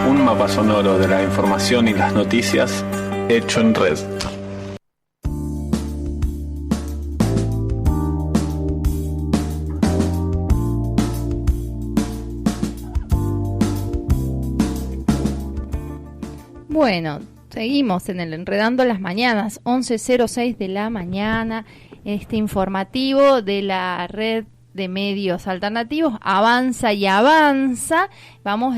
Un mapa sonoro de la información y las noticias hecho en red. Bueno, seguimos en el Enredando las Mañanas, 11:06 de la mañana, este informativo de la red de medios alternativos avanza y avanza. Vamos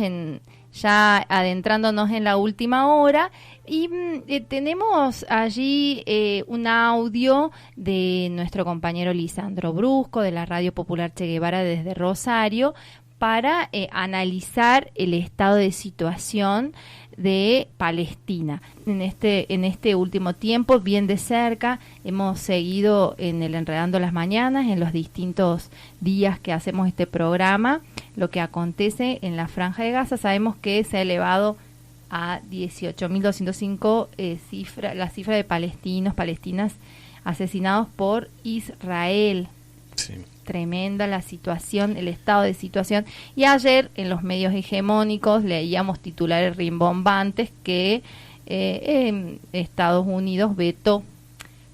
ya adentrándonos en la última hora y tenemos allí un audio de nuestro compañero Lisandro Brusco de la Radio Popular Che Guevara desde Rosario para analizar el estado de situación de Palestina. En este último tiempo, bien de cerca, hemos seguido en el Enredando las Mañanas, en los distintos días que hacemos este programa, lo que acontece en la Franja de Gaza. Sabemos que se ha elevado a 18.205 la cifra de palestinas asesinados por Israel. Sí. Tremenda la situación, el estado de situación. Y ayer en los medios hegemónicos leíamos titulares rimbombantes que Estados Unidos vetó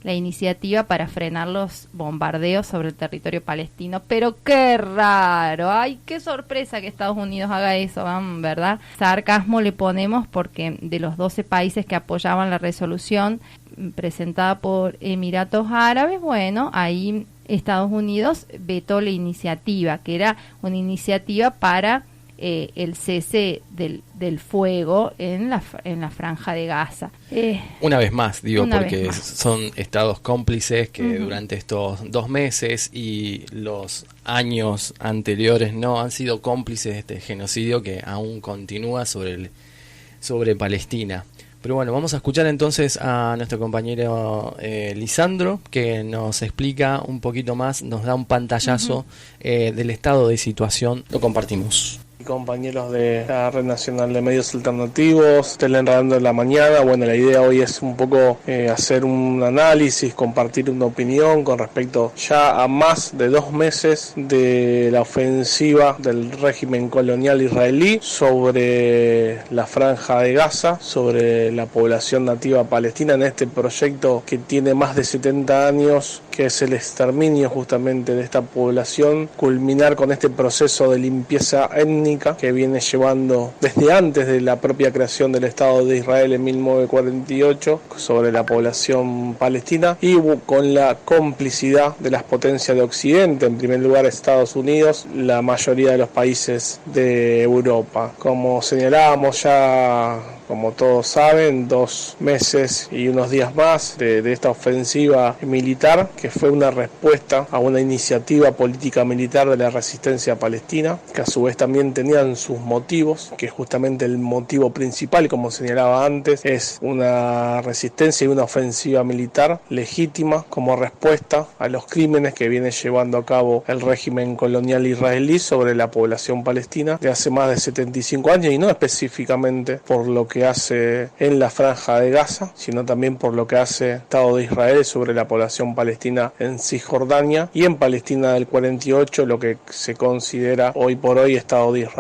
la iniciativa para frenar los bombardeos sobre el territorio palestino. Pero qué raro, ay, qué sorpresa que Estados Unidos haga eso, ¿verdad? Sarcasmo le ponemos porque de los 12 países que apoyaban la resolución presentada por Emiratos Árabes, bueno, ahí Estados Unidos vetó la iniciativa, que era una iniciativa para el cese del fuego en la Franja de Gaza. Una vez más, porque son estados cómplices que durante estos 2 meses y los años anteriores no han sido cómplices de este genocidio que aún continúa sobre Palestina. Pero bueno, vamos a escuchar entonces a nuestro compañero Lisandro, que nos explica un poquito más, nos da un pantallazo del estado de situación. Lo compartimos. Compañeros de la Red Nacional de Medios Alternativos, del Enredando de la Mañana. Bueno, la idea hoy es un poco hacer un análisis, compartir una opinión con respecto ya a más de 2 meses de la ofensiva del régimen colonial israelí sobre la Franja de Gaza, sobre la población nativa palestina, en este proyecto que tiene más de 70 años, que es el exterminio justamente de esta población, culminar con este proceso de limpieza étnica que viene llevando desde antes de la propia creación del Estado de Israel en 1948 sobre la población palestina, y con la complicidad de las potencias de Occidente, en primer lugar Estados Unidos, la mayoría de los países de Europa. Como señalábamos ya, como todos saben, 2 meses y unos días más de esta ofensiva militar, que fue una respuesta a una iniciativa política militar de la resistencia palestina, que a su vez también tenían sus motivos, que justamente el motivo principal, como señalaba antes, es una resistencia y una ofensiva militar legítima como respuesta a los crímenes que viene llevando a cabo el régimen colonial israelí sobre la población palestina de hace más de 75 años, y no específicamente por lo que hace en la Franja de Gaza, sino también por lo que hace el Estado de Israel sobre la población palestina en Cisjordania y en Palestina del 48, lo que se considera hoy por hoy Estado de Israel.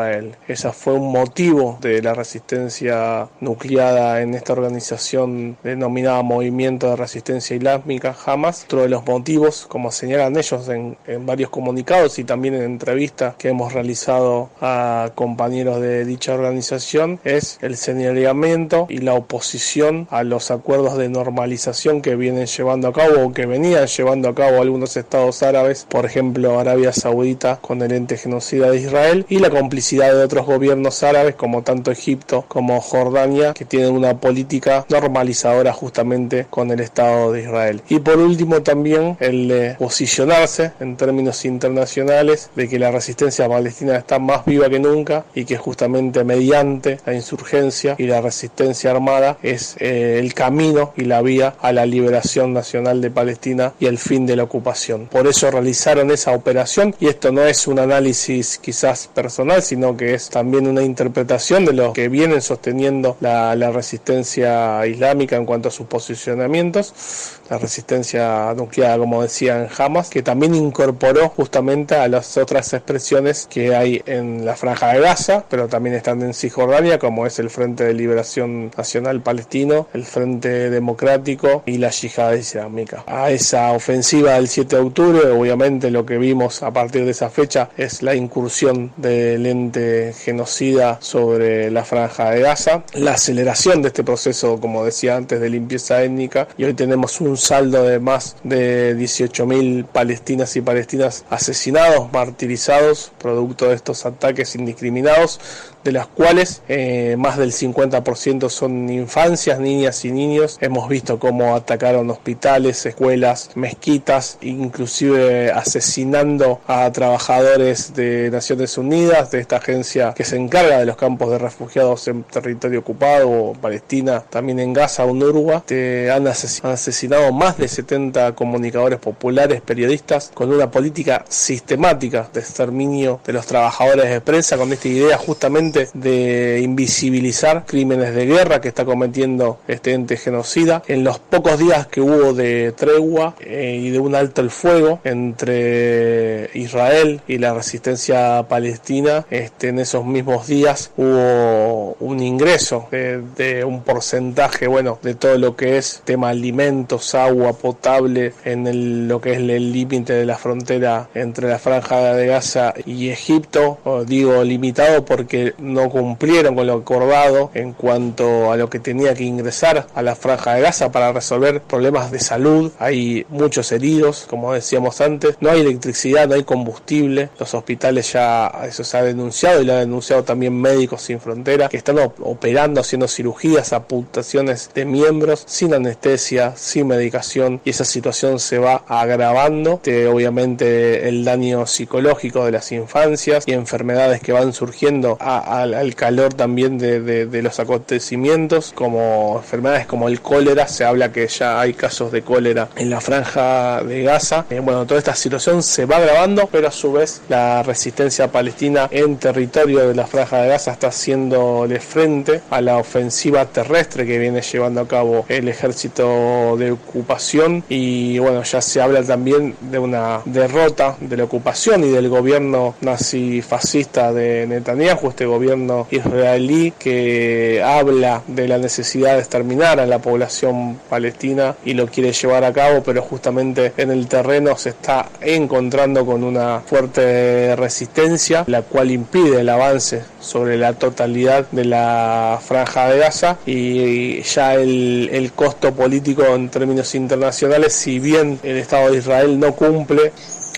Ese fue un motivo de la resistencia nucleada en esta organización denominada Movimiento de Resistencia Islámica, Hamas. Otro de los motivos, como señalan ellos en varios comunicados y también en entrevistas que hemos realizado a compañeros de dicha organización, es el señalamiento y la oposición a los acuerdos de normalización que vienen llevando a cabo o que venían llevando a cabo algunos estados árabes, por ejemplo Arabia Saudita con el ente genocida de Israel, y la complicidad de otros gobiernos árabes como tanto Egipto como Jordania, que tienen una política normalizadora justamente con el Estado de Israel. Y por último también el posicionarse en términos internacionales de que la resistencia palestina está más viva que nunca y que justamente mediante la insurgencia y la resistencia armada es el camino y la vía a la liberación nacional de Palestina y el fin de la ocupación. Por eso realizaron esa operación, y esto no es un análisis quizás personal, sino que es también una interpretación de lo que vienen sosteniendo la resistencia islámica en cuanto a sus posicionamientos, la resistencia nuclear, como decían Hamas, que también incorporó justamente a las otras expresiones que hay en la Franja de Gaza, pero también están en Cisjordania, como es el Frente de Liberación Nacional Palestino, el Frente Democrático y la Yihad Islámica. A esa ofensiva del 7 de octubre, obviamente lo que vimos a partir de esa fecha es la incursión del ente genocida sobre la Franja de Gaza, la aceleración de este proceso, como decía antes, de limpieza étnica, y hoy tenemos un saldo de más de 18.000 palestinas y palestinas asesinados, martirizados, producto de estos ataques indiscriminados, de las cuales más del 50% son infancias, niñas y niños. Hemos visto cómo atacaron hospitales, escuelas, mezquitas, inclusive asesinando a trabajadores de Naciones Unidas, de esta agencia que se encarga de los campos de refugiados en territorio ocupado, Palestina, también en Gaza, UNRWA. Han asesinado más de 70 comunicadores populares, periodistas, con una política sistemática de exterminio de los trabajadores de prensa, con esta idea justamente de invisibilizar crímenes de guerra que está cometiendo este ente genocida. En los pocos días que hubo de tregua y de un alto el fuego entre Israel y la resistencia palestina, en esos mismos días hubo un ingreso de un porcentaje, de todo lo que es tema alimentos, agua potable en lo que es el límite de la frontera entre la Franja de Gaza y Egipto. Digo limitado porque no cumplieron con lo acordado en cuanto a lo que tenía que ingresar a la Franja de Gaza para resolver problemas de salud. Hay muchos heridos, como decíamos antes, no hay electricidad, no hay combustible. Los hospitales ya eso se ha denunciado, y lo ha denunciado también Médicos Sin Fronteras, que están operando, haciendo cirugías, amputaciones de miembros sin anestesia, sin medicación, y esa situación se va agravando. Obviamente el daño psicológico de las infancias y enfermedades que van surgiendo al calor también de los acontecimientos, como enfermedades como el cólera. Se habla que ya hay casos de cólera en la Franja de Gaza. Toda esta situación se va agravando, pero a su vez la resistencia palestina en territorio de la Franja de Gaza está haciéndole frente a la ofensiva terrestre que viene llevando a cabo el ejército de ocupación, y ya se habla también de una derrota de la ocupación y del gobierno nazi-fascista de Netanyahu, este gobierno israelí que habla de la necesidad de exterminar a la población palestina y lo quiere llevar a cabo, pero justamente en el terreno se está encontrando con una fuerte resistencia, la cual impide el avance sobre la totalidad de la Franja de Gaza, y ya el costo político en términos internacionales, si bien el Estado de Israel no cumple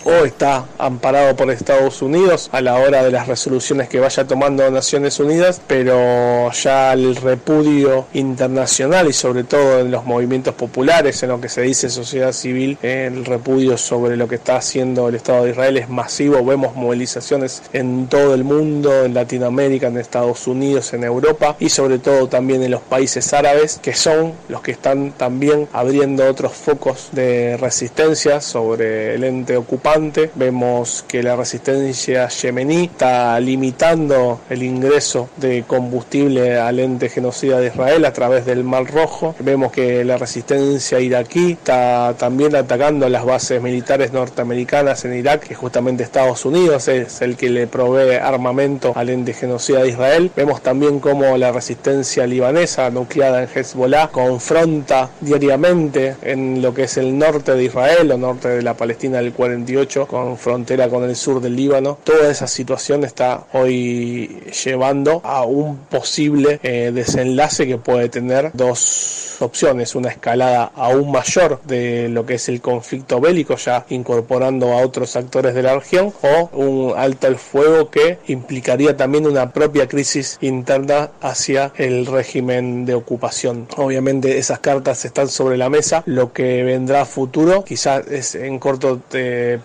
o está amparado por Estados Unidos a la hora de las resoluciones que vaya tomando Naciones Unidas, pero ya el repudio internacional y sobre todo en los movimientos populares, en lo que se dice sociedad civil, el repudio sobre lo que está haciendo el Estado de Israel es masivo. Vemos movilizaciones en todo el mundo, en Latinoamérica, en Estados Unidos, en Europa, y sobre todo también en los países árabes, que son los que están también abriendo otros focos de resistencia sobre el ente ocupante. Vemos que la resistencia yemení está limitando el ingreso de combustible al ente genocida de Israel a través del Mar Rojo. Vemos que la resistencia iraquí está también atacando las bases militares norteamericanas en Irak, que justamente Estados Unidos es el que le provee armamento al ente genocida de Israel. Vemos también cómo la resistencia libanesa, nucleada en Hezbollah, confronta diariamente en lo que es el norte de Israel o norte de la Palestina del 48, con frontera con el sur del Líbano. Toda esa situación está hoy llevando a un posible desenlace que puede tener dos opciones: una escalada aún mayor de lo que es el conflicto bélico, ya incorporando a otros actores de la región, o un alto el fuego que implicaría también una propia crisis interna hacia el régimen de ocupación. Obviamente esas cartas están sobre la mesa. Lo que vendrá a futuro quizás es en corto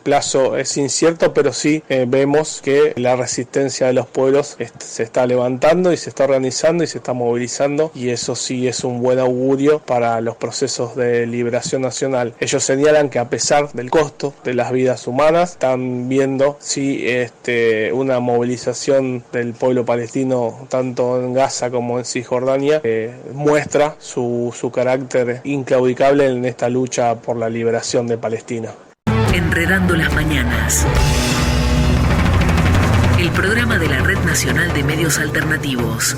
plazo es incierto, pero sí vemos que la resistencia de los pueblos se está levantando y se está organizando y se está movilizando, y eso sí es un buen augurio para los procesos de liberación nacional. Ellos señalan que a pesar del costo de las vidas humanas, están viendo si una movilización del pueblo palestino tanto en Gaza como en Cisjordania muestra su carácter inclaudicable en esta lucha por la liberación de Palestina. Enredando las mañanas. El programa de la Red Nacional de Medios Alternativos.